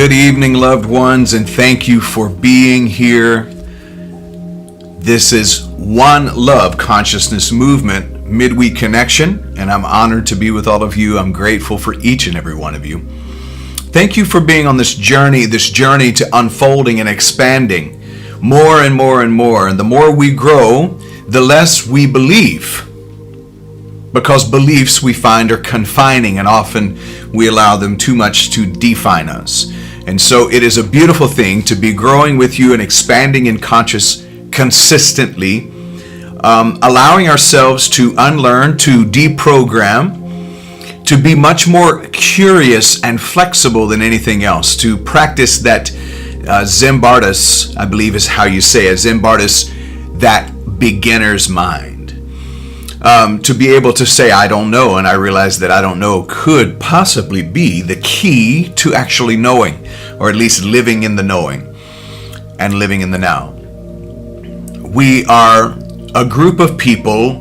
Good evening, loved ones, and thank you for being here. This is One Love Consciousness Movement Midweek Connection, and I'm honored to be with all of you. I'm grateful for each and every one of you. Thank you for being on this journey to unfolding and expanding more and more and more. And the more we grow, the less we believe, because beliefs we find are confining, and often we allow them too much to define us. And so it is a beautiful thing to be growing with you and expanding in conscious consistently, allowing ourselves to unlearn, to deprogram, to be much more curious and flexible than anything else, to practice that Zimbardas, I believe is how you say it, Zimbardas, that beginner's mind. To be able to say, I don't know, and I realize that I don't know could possibly be the key to actually knowing, or at least living in the knowing and living in the now. We are a group of people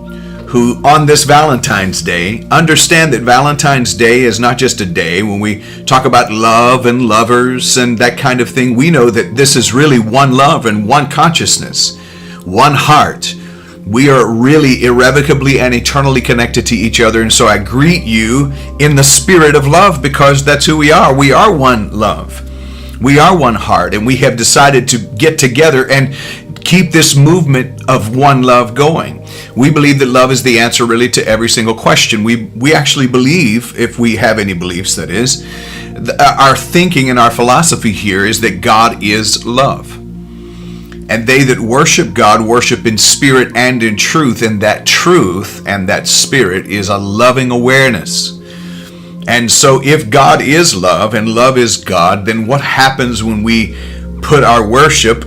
who, on this Valentine's Day, understand that Valentine's Day is not just a day. When we talk about love and lovers and that kind of thing, we know that this is really one love and one consciousness, one heart. We are really irrevocably and eternally connected to each other. And so I greet you in the spirit of love, because that's who we are. We are one love. We are one heart. And we have decided to get together and keep this movement of one love going. We believe that love is the answer really to every single question. We actually believe, if we have any beliefs, that is, our thinking and our philosophy here is that God is love. And they that worship God worship in spirit and in truth, and that truth and that spirit is a loving awareness. And so if God is love and love is God, then what happens when we put our worship,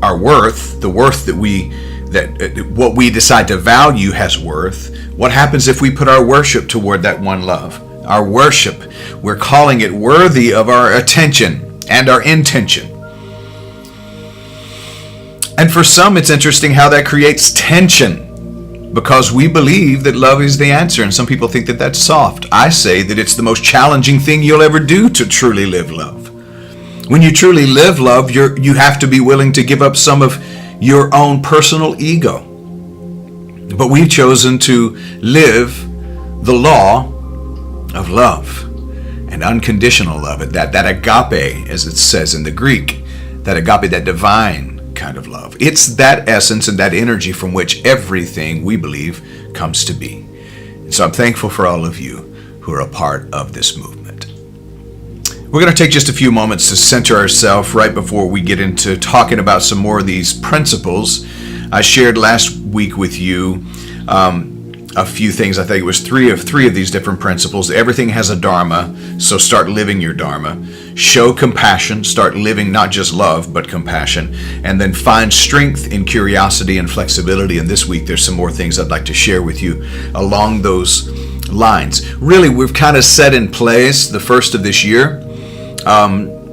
our worth, the worth that what we decide to value has worth? What happens if we put our worship toward that one love? Our worship, we're calling it worthy of our attention and our intention. And for some, it's interesting how that creates tension, because we believe that love is the answer, and some people think that that's soft. I say that it's the most challenging thing you'll ever do to truly live love. When you truly live love, you have to be willing to give up some of your own personal ego. But we've chosen to live the law of love and unconditional love, that agape, as it says in the Greek, that agape, that divine kind of love. It's that essence and that energy from which everything we believe comes to be. And so I'm thankful for all of you who are a part of this movement. We're going to take just a few moments to center ourselves right before we get into talking about some more of these principles. I shared last week with you a few things. I think it was three of these different principles. Everything has a dharma, so start living your dharma. Show compassion, start living not just love, but compassion. And then find strength in curiosity and flexibility. And this week, there's some more things I'd like to share with you along those lines. Really, we've kind of set in place the first of this year,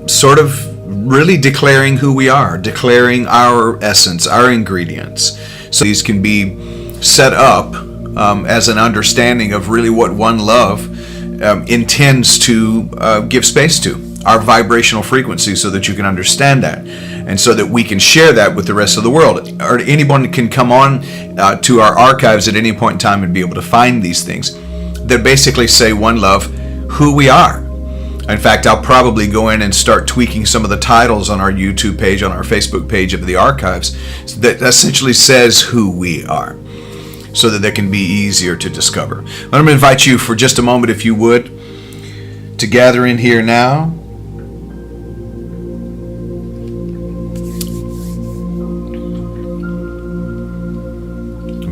sort of really declaring who we are, declaring our essence, our ingredients. So these can be set up as an understanding of really what one love intends to give space to, our vibrational frequency, so that you can understand that, and so that we can share that with the rest of the world. Or anyone can come on to our archives at any point in time and be able to find these things that basically say one love, who we are. In fact, I'll probably go in and start tweaking some of the titles on our YouTube page, on our Facebook page of the archives, that essentially says who we are, so that they can be easier to discover. I'm going to invite you for just a moment, if you would, to gather in here now.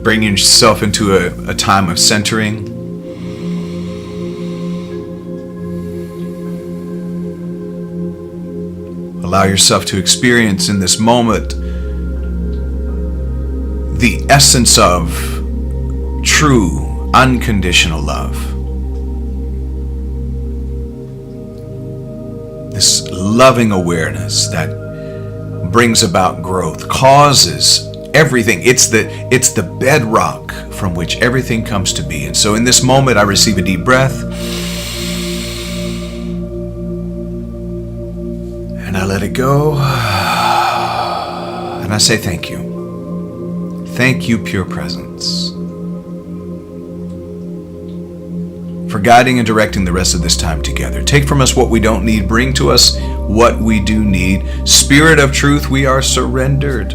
Bring yourself into a time of centering. Allow yourself to experience in this moment the essence of true, unconditional love. This loving awareness that brings about growth, causes everything. It's the bedrock from which everything comes to be. And so in this moment, I receive a deep breath. And I let it go. And I say thank you. Thank you, pure presence, for guiding and directing the rest of this time together. Take from us what we don't need. Bring to us what we do need. Spirit of truth, we are surrendered.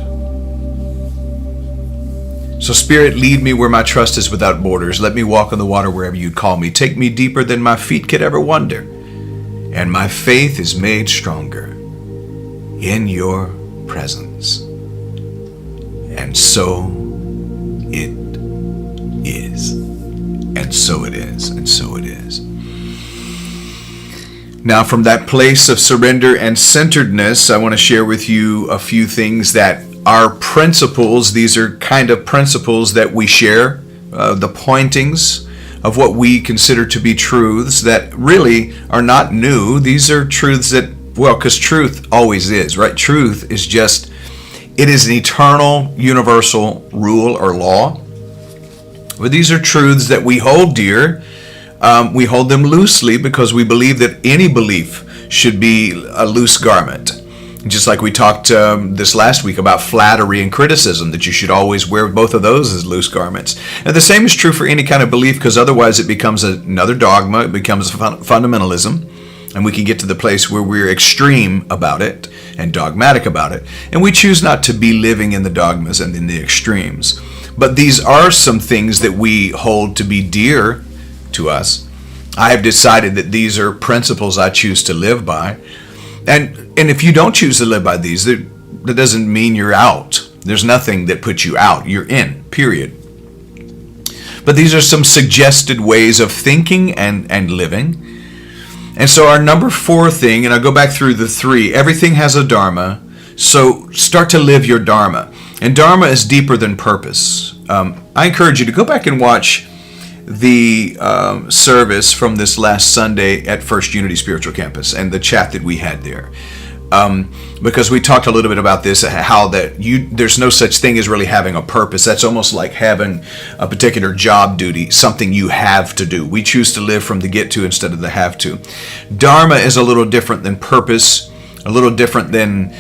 So Spirit, lead me where my trust is without borders. Let me walk on the water wherever you'd call me. Take me deeper than my feet could ever wander. And my faith is made stronger in your presence. And so it is. And so it is. And so it is. Now, from that place of surrender and centeredness, I want to share with you a few things that are principles. These are kind of principles that we share, the pointings of what we consider to be truths that really are not new. These are truths that, well, because truth always is, right? Truth is just, it is an eternal, universal rule or law. But these are truths that we hold dear. We hold them loosely because we believe that any belief should be a loose garment. Just like we talked this last week about flattery and criticism, that you should always wear both of those as loose garments. And the same is true for any kind of belief, because otherwise it becomes another dogma, it becomes fundamentalism, and we can get to the place where we're extreme about it and dogmatic about it. And we choose not to be living in the dogmas and in the extremes. But these are some things that we hold to be dear to us. I have decided that these are principles I choose to live by. And if you don't choose to live by these, that doesn't mean you're out. There's nothing that puts you out. You're in, period. But these are some suggested ways of thinking and living. And so our number 4 thing, and I'll go back through the 3, everything has a dharma. So start to live your dharma. And dharma is deeper than purpose. I encourage you to go back and watch the service from this last Sunday at First Unity Spiritual Campus and the chat that we had there. Because we talked a little bit about this, how that there's no such thing as really having a purpose. That's almost like having a particular job duty, something you have to do. We choose to live from the get to instead of the have to. Dharma is a little different than purpose, a little different than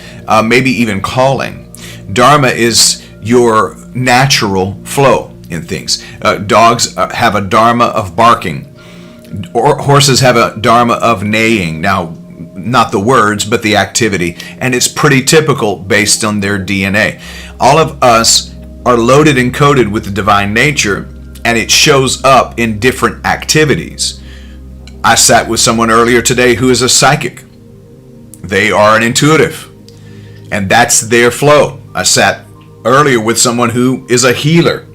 maybe even calling. Dharma is your natural flow in things. Dogs have a dharma of barking. Or horses have a dharma of neighing. Now, not the words, but the activity. And it's pretty typical based on their DNA. All of us are loaded and coded with the divine nature, and it shows up in different activities. I sat with someone earlier today who is a psychic. They are an intuitive, and that's their flow. I sat earlier with someone who is a healer,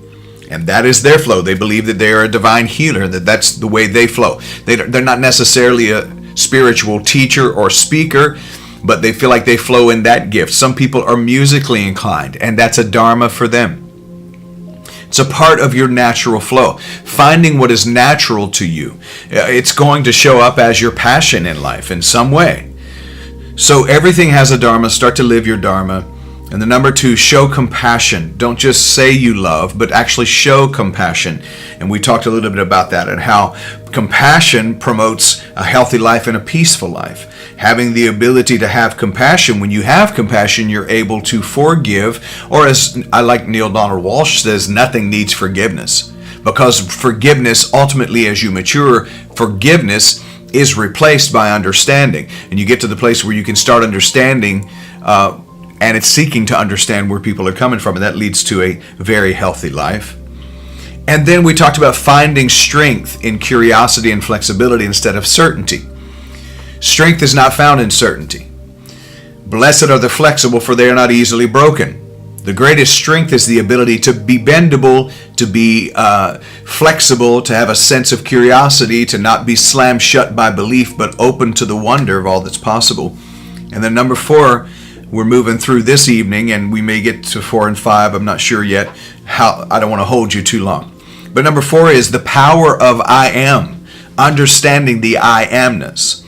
and that is their flow. They believe that they are a divine healer, that that's the way they flow. They're not necessarily a spiritual teacher or speaker, but they feel like they flow in that gift. Some people are musically inclined, and that's a dharma for them. It's a part of your natural flow. Finding what is natural to you. It's going to show up as your passion in life in some way. So everything has a dharma. Start to live your dharma. And the number 2, show compassion. Don't just say you love, but actually show compassion. And we talked a little bit about that and how compassion promotes a healthy life and a peaceful life. Having the ability to have compassion. When you have compassion, you're able to forgive. Or as I like Neil Donald Walsh says, nothing needs forgiveness. Because forgiveness, ultimately as you mature, forgiveness is replaced by understanding. And you get to the place where you can start understanding and it's seeking to understand where people are coming from, and that leads to a very healthy life. And then we talked about finding strength in curiosity and flexibility instead of certainty. Strength is not found in certainty. Blessed are the flexible, for they are not easily broken. The greatest strength is the ability to be bendable, to be flexible, to have a sense of curiosity, to not be slammed shut by belief, but open to the wonder of all that's possible. And then number 4, we're moving through this evening, and we may get to 4 and 5. I'm not sure yet. I don't want to hold you too long. But number 4 is the power of I am, understanding the I amness,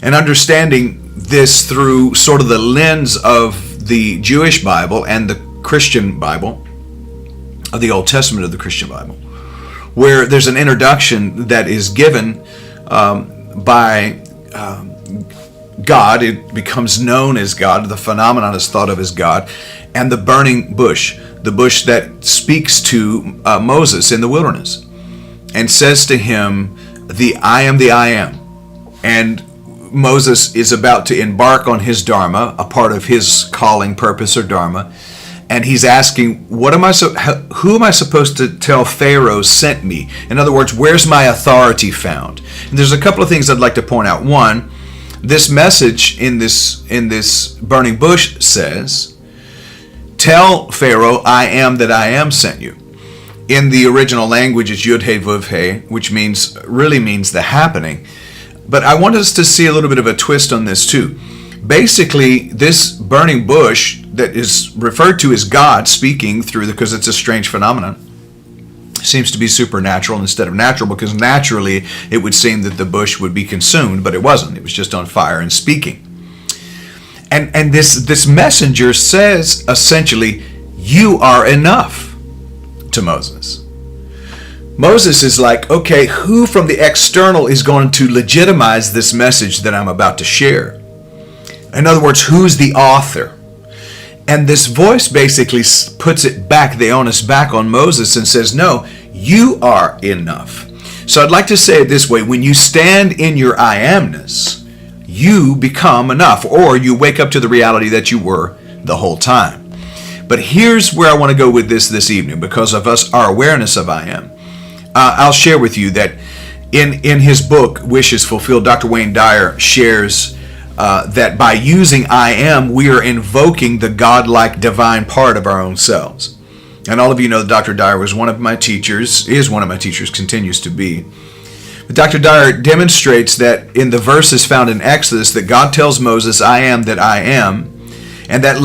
and understanding this through sort of the lens of the Jewish Bible and the Christian Bible, of the Old Testament of the Christian Bible, where there's an introduction that is given by God. It becomes known as God. The phenomenon is thought of as God. And the burning bush, the bush that speaks to Moses in the wilderness and says to him, I am the I am. And Moses is about to embark on his dharma, a part of his calling, purpose, or dharma. And he's asking, who am I supposed to tell Pharaoh sent me? In other words, where's my authority found? And there's a couple of things I'd like to point out. One, this message in this burning bush says, tell Pharaoh, I am that I am sent you. In the original language, it's Yud He Vav He, which really means the happening. But I want us to see a little bit of a twist on this too. Basically, this burning bush that is referred to as God speaking through, because it's a strange phenomenon, seems to be supernatural instead of natural, because naturally it would seem that the bush would be consumed, but it wasn't. It was just on fire and speaking. And this messenger says essentially, you are enough to Moses. Moses is like, okay, who from the external is going to legitimize this message that I'm about to share? In other words, who's the author? And this voice basically puts it back, the onus back on Moses, and says, no, you are enough. So I'd like to say it this way. When you stand in your I amness, you become enough, or you wake up to the reality that you were the whole time. But here's where I want to go with this evening, because of our awareness of I am. I'll share with you that in his book, Wishes Fulfilled, Dr. Wayne Dyer shares that by using I am, we are invoking the godlike divine part of our own selves. And all of you know that Dr. Dyer was one of my teachers, continues to be. But Dr. Dyer demonstrates that in the verses found in Exodus that God tells Moses, I am that I am, and that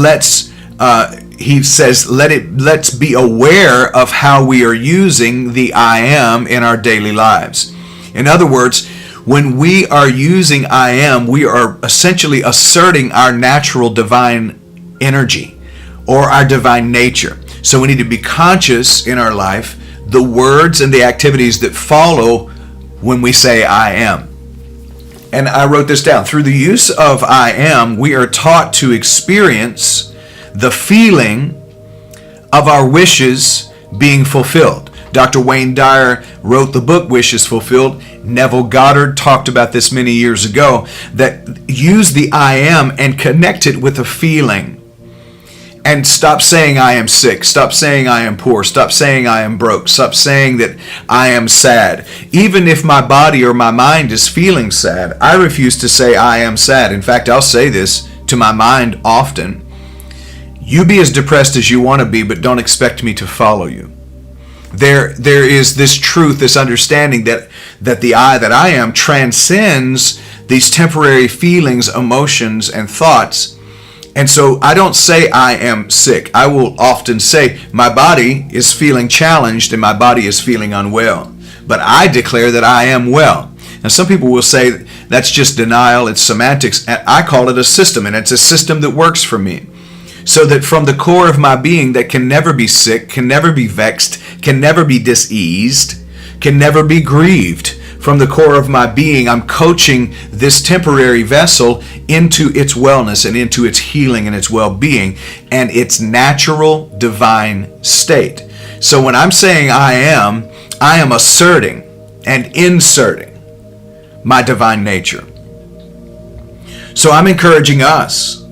he says, let's be aware of how we are using the I am in our daily lives. In other words, when we are using I am, we are essentially asserting our natural divine energy or our divine nature. So we need to be conscious in our life the words and the activities that follow when we say I am. And I wrote this down. Through the use of I am, we are taught to experience the feeling of our wishes being fulfilled. Dr. Wayne Dyer wrote the book Wishes Fulfilled. Neville Goddard talked about this many years ago, that use the I am and connect it with a feeling. And stop saying I am sick. Stop saying I am poor. Stop saying I am broke. Stop saying that I am sad. Even if my body or my mind is feeling sad, I refuse to say I am sad. In fact, I'll say this to my mind often. You be as depressed as you want to be, but don't expect me to follow you. There is this truth, this understanding that the I that I am transcends these temporary feelings, emotions, and thoughts. And so I don't say I am sick. I will often say my body is feeling challenged and my body is feeling unwell. But I declare that I am well. Now some people will say that's just denial, it's semantics. And I call it a system, and it's a system that works for me. So that from the core of my being that can never be sick, can never be vexed, can never be diseased, can never be grieved. From the core of my being, I'm coaching this temporary vessel into its wellness and into its healing and its well-being and its natural divine state. So when I'm saying I am asserting and inserting my divine nature. So I'm encouraging us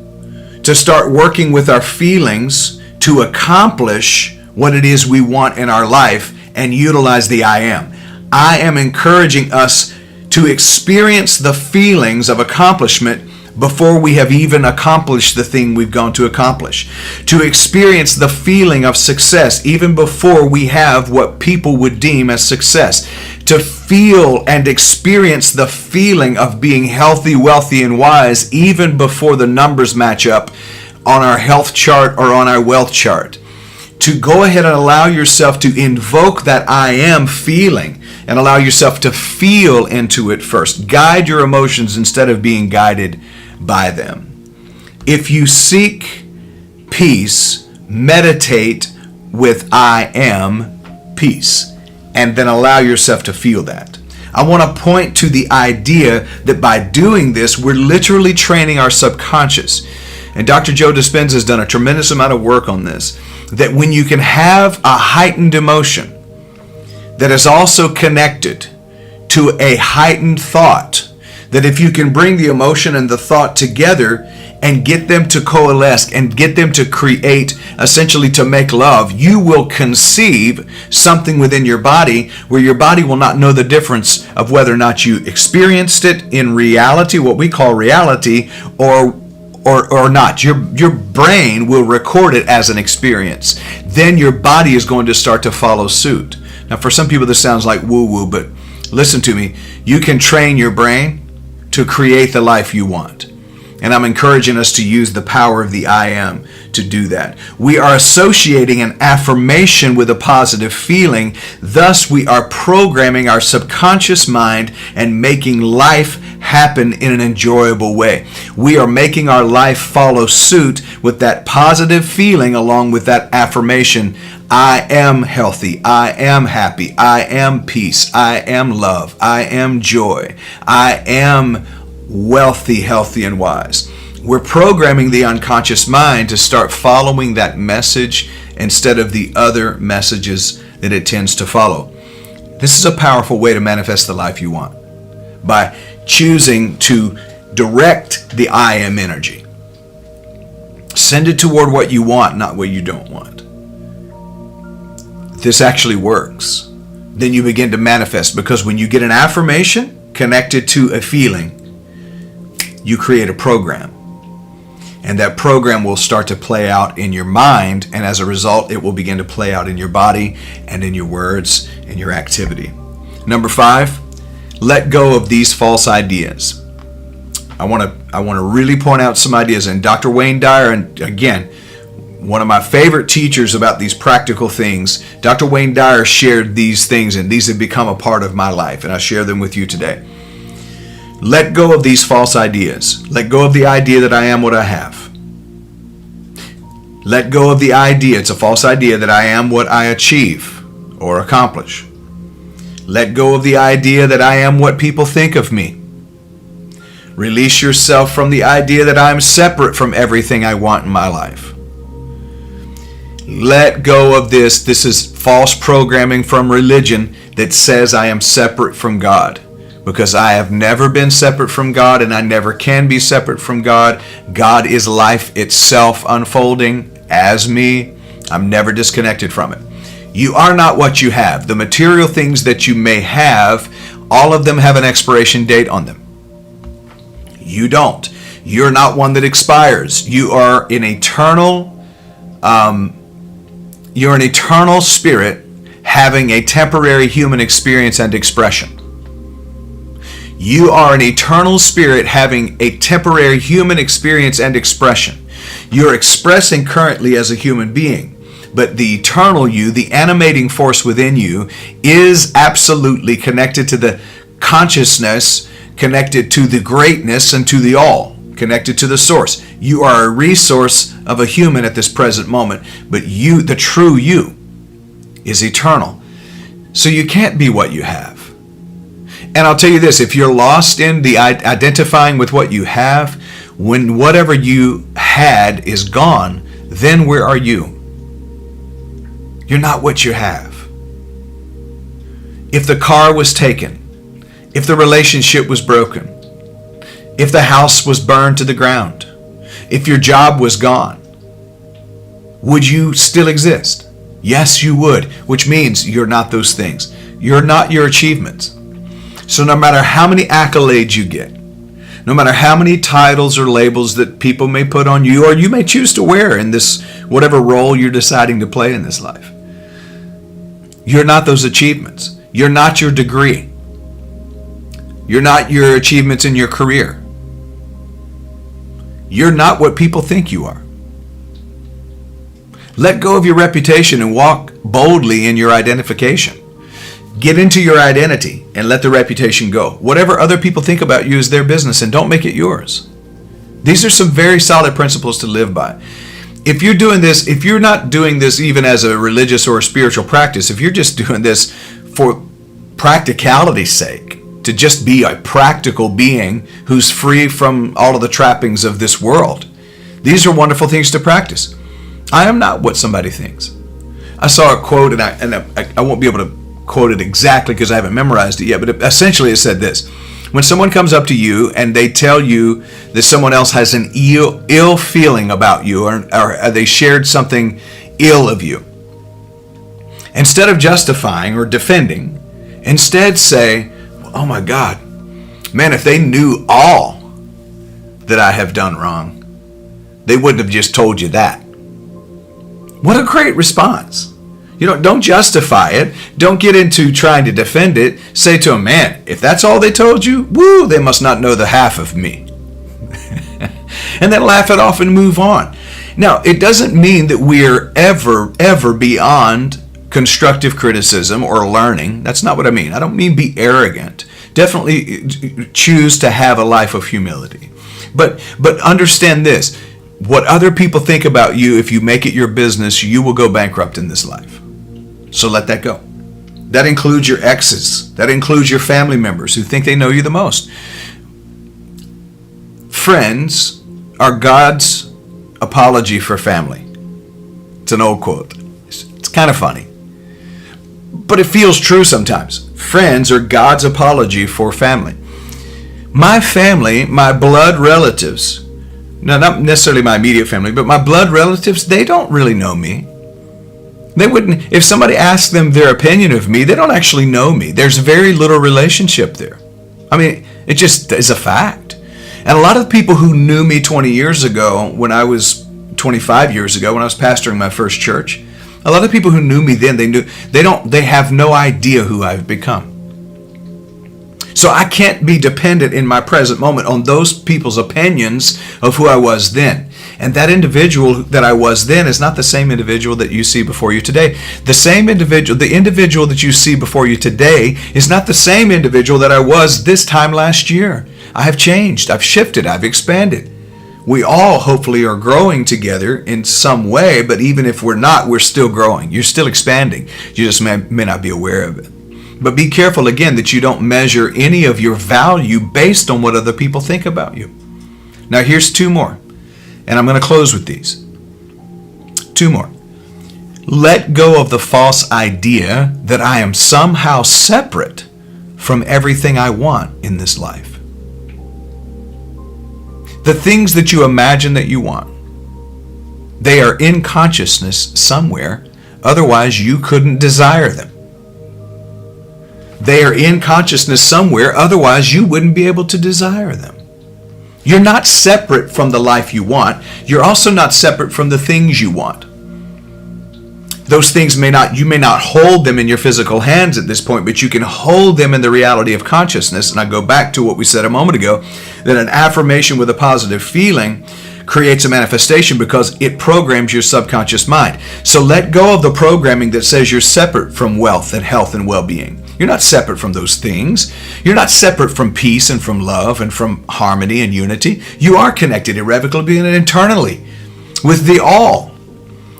to start working with our feelings to accomplish what it is we want in our life and utilize the I am. I am encouraging us to experience the feelings of accomplishment before we have even accomplished the thing we've gone to accomplish. To experience the feeling of success even before we have what people would deem as success. To feel and experience the feeling of being healthy, wealthy, and wise even before the numbers match up on our health chart or on our wealth chart. To go ahead and allow yourself to invoke that I am feeling and allow yourself to feel into it first. Guide your emotions instead of being guided by them. If you seek peace, meditate with I am peace, and then allow yourself to feel that. I want to point to the idea that by doing this, we're literally training our subconscious. And Dr. Joe Dispenza has done a tremendous amount of work on this, that when you can have a heightened emotion that is also connected to a heightened thought, that if you can bring the emotion and the thought together and get them to coalesce and get them to create, essentially to make love, you will conceive something within your body where your body will not know the difference of whether or not you experienced it in reality, what we call reality, or not. Your brain will record it as an experience. Then your body is going to start to follow suit. Now, for some people this sounds like woo-woo, but listen to me. You can train your brain to create the life you want. And I'm encouraging us to use the power of the I am to do that. We are associating an affirmation with a positive feeling. Thus, we are programming our subconscious mind and making life happen in an enjoyable way. We are making our life follow suit with that positive feeling along with that affirmation. I am healthy. I am happy. I am peace. I am love. I am joy. I am wealthy, healthy, and wise. We're programming the unconscious mind to start following that message instead of the other messages that it tends to follow. This is a powerful way to manifest the life you want, by choosing to direct the I am energy. Send it toward what you want, not what you don't want. This actually works. Then you begin to manifest, because when you get an affirmation connected to a feeling, you create a program. And that program will start to play out in your mind, and as a result, it will begin to play out in your body and in your words and your activity. Number 5, let go of these false ideas. I want to really point out some ideas. And Dr. Wayne Dyer, and again, one of my favorite teachers about these practical things, Dr. Wayne Dyer shared these things, and these have become a part of my life, and I share them with you today. Let go of these false ideas. Let go of the idea that I am what I have. Let go of the idea, it's a false idea, that I am what I achieve or accomplish. Let go of the idea that I am what people think of me. Release yourself from the idea that I'm separate from everything I want in my life. Let go of this. This is false programming from religion that says I am separate from God. Because I have never been separate from God, and I never can be separate from God. God is life itself unfolding as me. I'm never disconnected from it. You are not what you have. The material things that you may have, all of them have an expiration date on them. You don't. You're not one that expires. You are an eternal, you're an eternal spirit having a temporary human experience and expression. You are an eternal spirit having a temporary human experience and expression. You're expressing currently as a human being, but the eternal you, the animating force within you, is absolutely connected to the consciousness, connected to the greatness and to the all, connected to the source. You are a resource of a human at this present moment, but you, the true you, is eternal. So you can't be what you have. And I'll tell you this, if you're lost in the identifying with what you have, when whatever you had is gone, then where are you? You're not what you have. If the car was taken, if the relationship was broken, if the house was burned to the ground, if your job was gone, would you still exist? Yes, you would, which means you're not those things. You're not your achievements. So no matter how many accolades you get, no matter how many titles or labels that people may put on you, or you may choose to wear in this, whatever role you're deciding to play in this life, you're not those achievements. You're not your degree. You're not your achievements in your career. You're not what people think you are. Let go of your reputation and walk boldly in your identification. Get into your identity and let the reputation go. Whatever other people think about you is their business, and don't make it yours. These are some very solid principles to live by. If you're doing this, if you're not doing this even as a religious or a spiritual practice, if you're just doing this for practicality's sake, to just be a practical being who's free from all of the trappings of this world. These are wonderful things to practice. I am not what somebody thinks. I saw a quote, and I won't be able to quote it exactly because I haven't memorized it yet, but essentially it said this. When someone comes up to you and they tell you that someone else has an ill feeling about you, or they shared something ill of you, instead of justifying or defending, instead say, oh my God, man, if they knew all that I have done wrong, they wouldn't have just told you that. What a great response. Don't justify it. Don't get into trying to defend it. Say to them, man, if that's all they told you, woo, they must not know the half of me. And then laugh it off and move on. Now, it doesn't mean that we're ever beyond constructive criticism or learning. That's not what I mean. I don't mean be arrogant. Definitely choose to have a life of humility. But understand this. What other people think about you, if you make it your business, you will go bankrupt in this life. So let that go. That includes your exes. That includes your family members who think they know you the most. Friends are God's apology for family. It's an old quote. It's kind of funny. But it feels true sometimes. Friends are God's apology for family. My family, my blood relatives, now not necessarily my immediate family, but my blood relatives, they don't really know me. They wouldn't, if somebody asked them their opinion of me, they don't actually know me. There's very little relationship there. I mean, it just is a fact. And a lot of people who knew me 20 years ago, when I was 25 years ago, when I was pastoring my first church, a lot of people who knew me then, they have no idea who I've become. So I can't be dependent in my present moment on those people's opinions of who I was then. And that individual that I was then is not the same individual that you see before you today. The individual that you see before you today is not the same individual that I was this time last year. I have changed, I've shifted, I've expanded. We all hopefully are growing together in some way, but even if we're not, we're still growing. You're still expanding. You just may not be aware of it. But be careful again that you don't measure any of your value based on what other people think about you. Now here's two more. And I'm going to close with these. Two more. Let go of the false idea that I am somehow separate from everything I want in this life. The things that you imagine that you want, they are in consciousness somewhere, otherwise you couldn't desire them. They are in consciousness somewhere, otherwise you wouldn't be able to desire them. You're not separate from the life you want. You're also not separate from the things you want. Those things you may not hold them in your physical hands at this point, but you can hold them in the reality of consciousness. And I go back to what we said a moment ago, that an affirmation with a positive feeling creates a manifestation because it programs your subconscious mind. So let go of the programming that says you're separate from wealth and health and well-being. You're not separate from those things. You're not separate from peace and from love and from harmony and unity. You are connected irrevocably and internally with the all.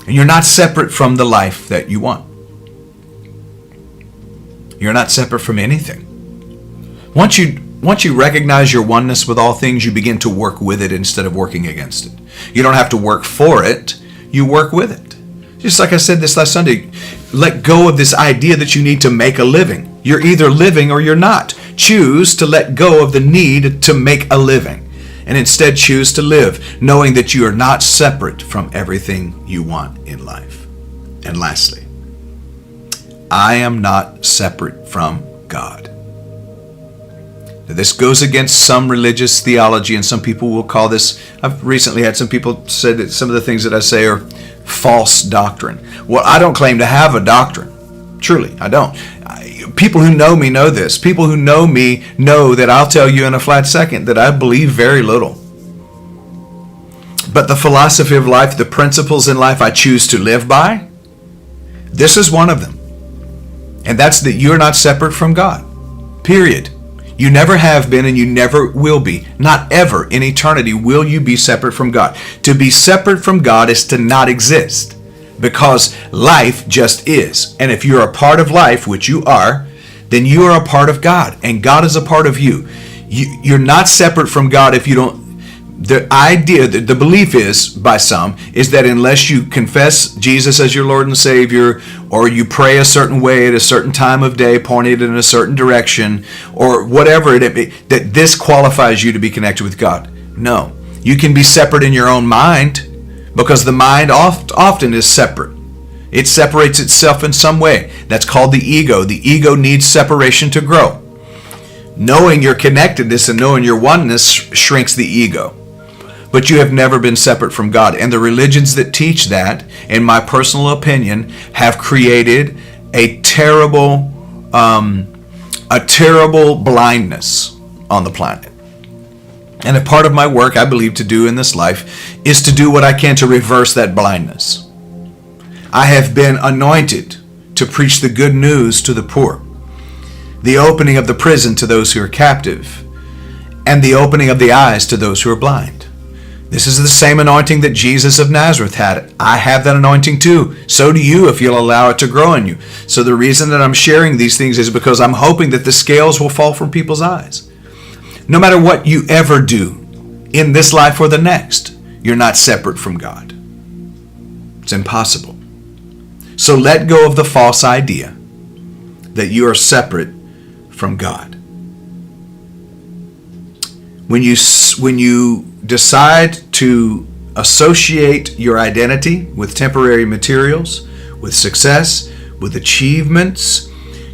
And you're not separate from the life that you want. You're not separate from anything. Once you recognize your oneness with all things, you begin to work with it instead of working against it. You don't have to work for it. You work with it. Just like I said this last Sunday, let go of this idea that you need to make a living. You're either living or you're not. Choose to let go of the need to make a living and instead choose to live, knowing that you are not separate from everything you want in life. And lastly, I am not separate from God. Now, this goes against some religious theology, and some people will call this, I've recently had some people say that some of the things that I say are false doctrine. Well, I don't claim to have a doctrine. Truly, I don't. People who know me know this. People who know me know that I'll tell you in a flat second that I believe very little. But the philosophy of life, the principles in life I choose to live by, this is one of them. And that's that you're not separate from God. Period. You never have been and you never will be. Not ever in eternity will you be separate from God. To be separate from God is to not exist, because life just is. And if you're a part of life, which you are, then you are a part of God, and God is a part of you. You're not separate from God if you don't. The idea, the belief is, by some, is that unless you confess Jesus as your Lord and Savior, or you pray a certain way at a certain time of day, pointed in a certain direction, or whatever it be, that this qualifies you to be connected with God. No. You can be separate in your own mind, because the mind often is separate. It separates itself in some way. That's called the ego. The ego needs separation to grow. Knowing your connectedness and knowing your oneness shrinks the ego. But you have never been separate from God. And the religions that teach that, in my personal opinion, have created a terrible blindness on the planet. And a part of my work, I believe, to do in this life is to do what I can to reverse that blindness. I have been anointed to preach the good news to the poor, the opening of the prison to those who are captive, and the opening of the eyes to those who are blind. This is the same anointing that Jesus of Nazareth had. I have that anointing too. So do you if you'll allow it to grow in you. So the reason that I'm sharing these things is because I'm hoping that the scales will fall from people's eyes. No matter what you ever do in this life or the next, you're not separate from God. It's impossible. So let go of the false idea that you are separate from God. When you decide to associate your identity with temporary materials, with success, with achievements,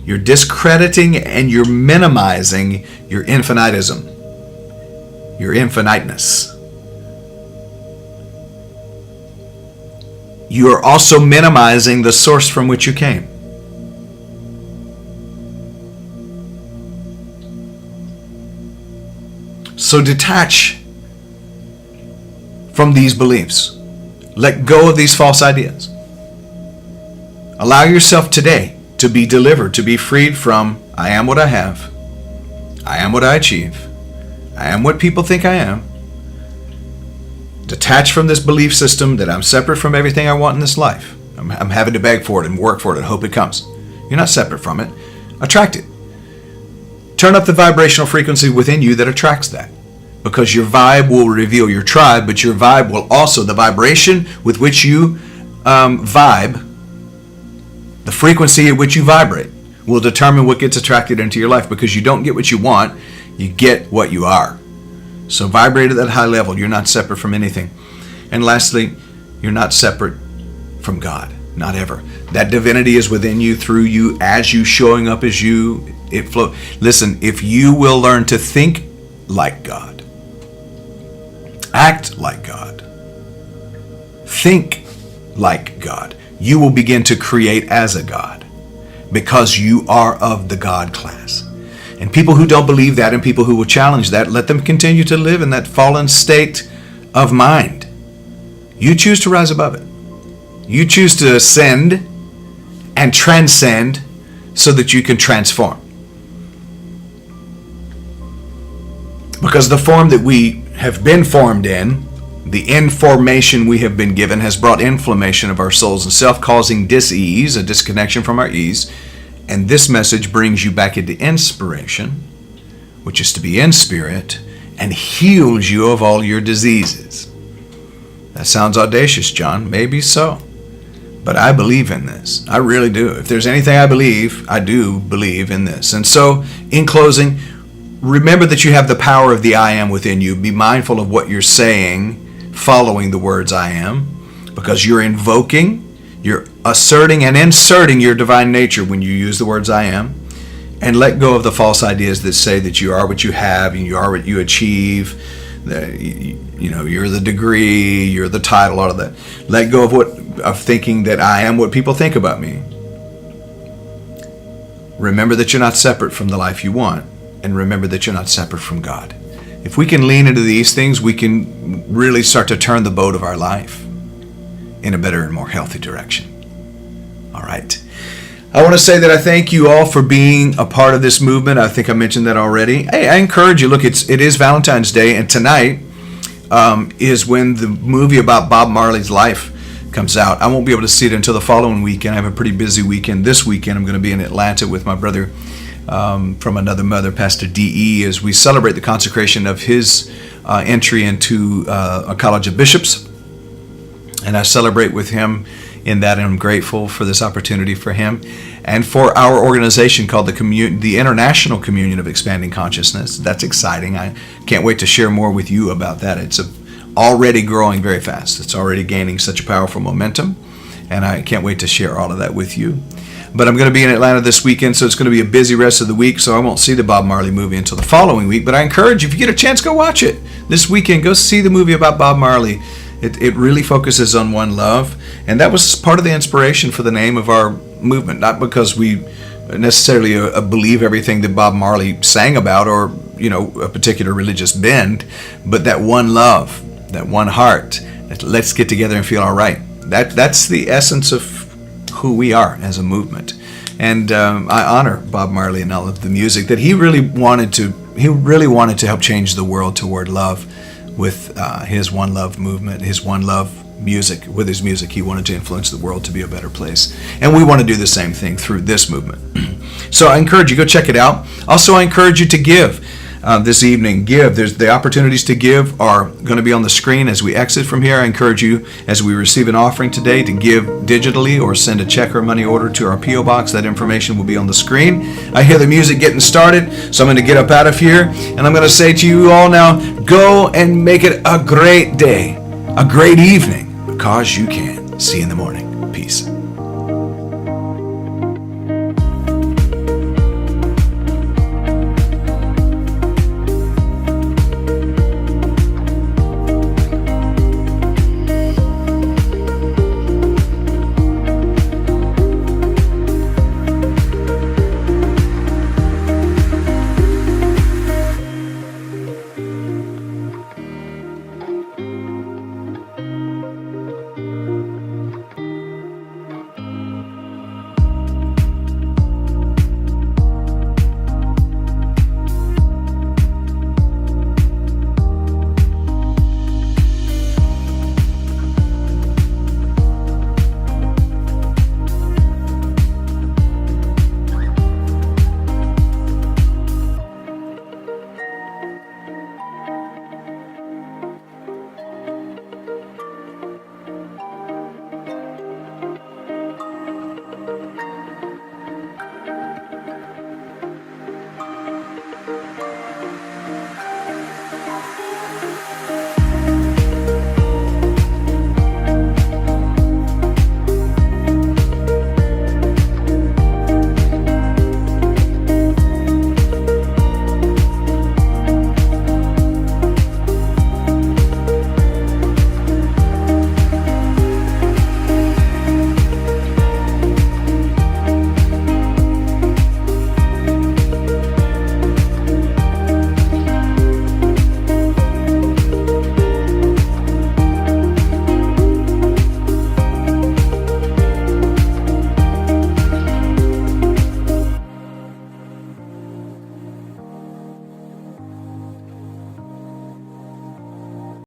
you're discrediting and you're minimizing your infinitism, your infiniteness. You are also minimizing the source from which you came. So detach from these beliefs. Let go of these false ideas. Allow yourself today to be delivered, to be freed from, I am what I have. I am what I achieve. I am what people think I am. Detach from this belief system that I'm separate from everything I want in this life. I'm having to beg for it and work for it and hope it comes. You're not separate from it. Attract it. Turn up the vibrational frequency within you that attracts that. Because your vibe will reveal your tribe, but your vibe will also, the vibration with which you vibe, the frequency at which you vibrate, will determine what gets attracted into your life. Because you don't get what you want, you get what you are. So vibrate at that high level. You're not separate from anything. And lastly, you're not separate from God. Not ever. That divinity is within you, through you, as you, showing up as you. It flows. Listen, if you will learn to think like God, act like God, think like God, you will begin to create as a God, because you are of the God class. And people who don't believe that, and people who will challenge that, let them continue to live in that fallen state of mind. You choose to rise above it. You choose to ascend and transcend so that you can transform. Because the form that we have been formed in, the information we have been given, has brought inflammation of our souls and self, causing dis-ease, a disconnection from our ease. And this message brings you back into inspiration, which is to be in spirit, and heals you of all your diseases. That sounds audacious, John. Maybe so. But I believe in this. I really do. If there's anything I believe, I do believe in this. And so, in closing, remember that you have the power of the I am within you. Be mindful of what you're saying, following the words I am, because you're invoking, you're asserting and inserting your divine nature when you use the words I am. And let go of the false ideas that say that you are what you have and you are what you achieve. You're the degree, you're the title, all of that. Let go of thinking that I am what people think about me. Remember that you're not separate from the life you want, and remember that you're not separate from God. If we can lean into these things, we can really start to turn the boat of our life in a better and more healthy direction. All right. I want to say that I thank you all for being a part of this movement. I think I mentioned that already. Hey, I encourage you, look, it is Valentine's Day, and tonight is when the movie about Bob Marley's life comes out. I won't be able to see it until the following weekend. I have a pretty busy weekend. This weekend I'm going to be in Atlanta with my brother from another mother, Pastor D.E., as we celebrate the consecration of his entry into a College of Bishops. And I celebrate with him in that, and I'm grateful for this opportunity for him and for our organization called the International Communion of Expanding Consciousness. That's exciting. I can't wait to share more with you about that. It's already growing very fast. It's already gaining such a powerful momentum, and I can't wait to share all of that with you. But I'm going to be in Atlanta this weekend, so it's going to be a busy rest of the week, so I won't see the Bob Marley movie until the following week. But I encourage you, if you get a chance, go watch it this weekend. Go see the movie about Bob Marley. It really focuses on one love, and that was part of the inspiration for the name of our movement. Not because we necessarily believe everything that Bob Marley sang about, or a particular religious bend, but that one love, that one heart. Let's get together and feel all right. That's the essence of who we are as a movement. And I honor Bob Marley and all of the music that he really wanted to help change the world toward love. With his One Love movement, his One Love music. With his music, he wanted to influence the world to be a better place. And we want to do the same thing through this movement. So I encourage you, go check it out. Also, I encourage you to give this evening. There's the opportunities to give are going to be on the screen as we exit from here. I encourage you, as we receive an offering today, to give digitally or send a check or money order to our P.O. Box. That information will be on the screen. I hear the music getting started, so I'm going to get up out of here, and I'm going to say to you all now, go and make it a great day, a great evening, because you can. See you in the morning.